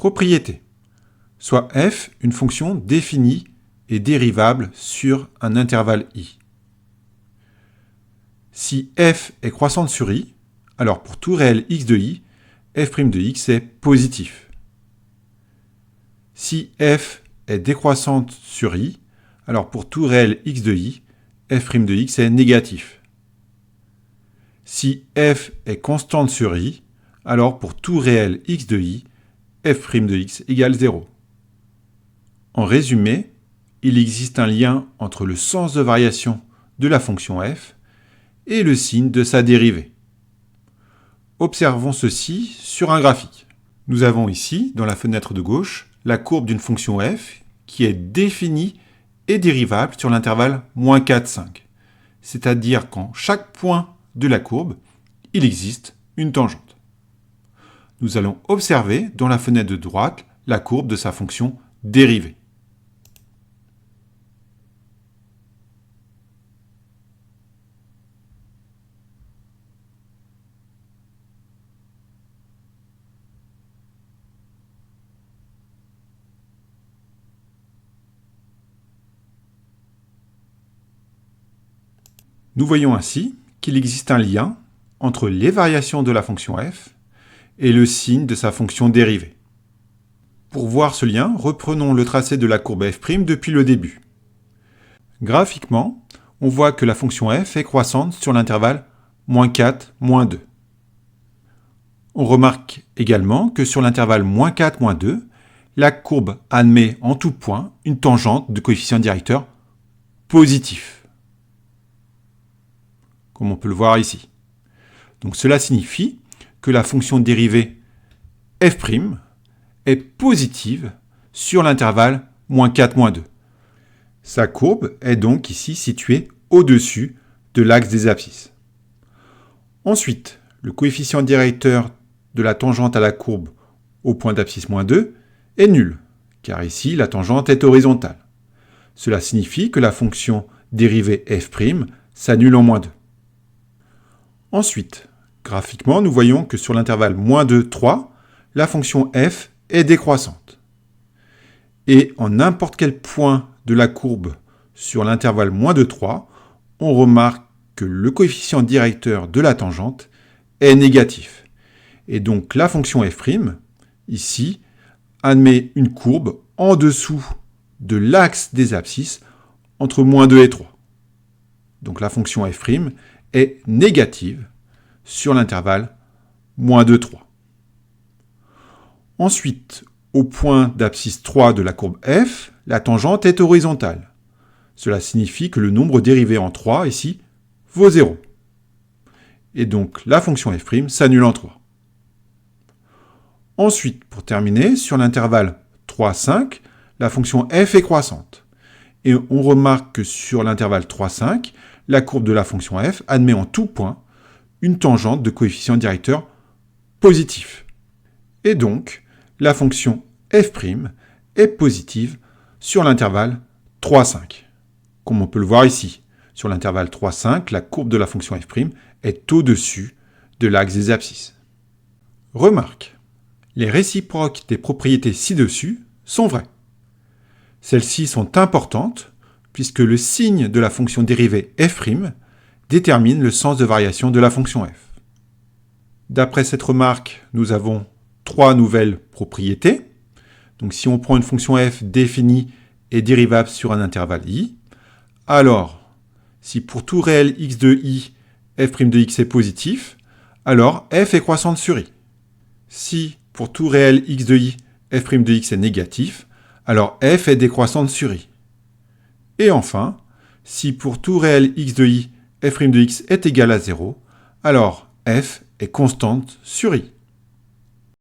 Propriété. Soit f une fonction définie et dérivable sur un intervalle i. Si f est croissante sur i, alors pour tout réel x de i, f' de x est positif. Si f est décroissante sur i, alors pour tout réel x de i, f' de x est négatif. Si f est constante sur i, alors pour tout réel x de i, f' de x égale 0. En résumé, il existe un lien entre le sens de variation de la fonction f et le signe de sa dérivée. Observons ceci sur un graphique. Nous avons ici, dans la fenêtre de gauche, la courbe d'une fonction f qui est définie et dérivable sur l'intervalle -4, 5. C'est-à-dire qu'en chaque point de la courbe, il existe une tangente. Nous allons observer dans la fenêtre de droite la courbe de sa fonction dérivée. Nous voyons ainsi qu'il existe un lien entre les variations de la fonction f et le signe de sa fonction dérivée. Pour voir ce lien, reprenons le tracé de la courbe f' depuis le début. Graphiquement, on voit que la fonction f est croissante sur l'intervalle -4, -2. On remarque également que sur l'intervalle -4, -2, la courbe admet en tout point une tangente de coefficient directeur positif, comme on peut le voir ici. Donc cela signifie que la fonction dérivée f' est positive sur l'intervalle -4, -2. Sa courbe est donc ici située au-dessus de l'axe des abscisses. Ensuite, le coefficient directeur de la tangente à la courbe au point d'abscisse -2 est nul, car ici la tangente est horizontale. Cela signifie que la fonction dérivée f' s'annule en -2. Ensuite, graphiquement, nous voyons que sur l'intervalle -2, 3, la fonction f est décroissante. Et en n'importe quel point de la courbe sur l'intervalle -2, 3, on remarque que le coefficient directeur de la tangente est négatif. Et donc la fonction f', ici, admet une courbe en dessous de l'axe des abscisses entre -2 et 3. Donc la fonction f' est négative sur l'intervalle -2, 3. Ensuite, au point d'abscisse 3 de la courbe f, la tangente est horizontale. Cela signifie que le nombre dérivé en 3, ici, vaut 0. Et donc la fonction f' s'annule en 3. Ensuite, pour terminer, sur l'intervalle 3, 5, la fonction f est croissante. Et on remarque que sur l'intervalle 3, 5, la courbe de la fonction f admet en tout point une tangente de coefficient directeur positif. Et donc, la fonction f' est positive sur l'intervalle 3, 5. Comme on peut le voir ici, sur l'intervalle 3, 5, la courbe de la fonction f' est au-dessus de l'axe des abscisses. Remarque, les réciproques des propriétés ci-dessus sont vraies. Celles-ci sont importantes puisque le signe de la fonction dérivée f' détermine le sens de variation de la fonction f. D'après cette remarque, nous avons 3 nouvelles propriétés. Donc si on prend une fonction f définie et dérivable sur un intervalle i, alors si pour tout réel x de i, f' de x est positif, alors f est croissante sur i. Si pour tout réel x de i, f' de x est négatif, alors f est décroissante sur i. Et enfin, si pour tout réel x de i, f' de x est égal à 0, alors f est constante sur i.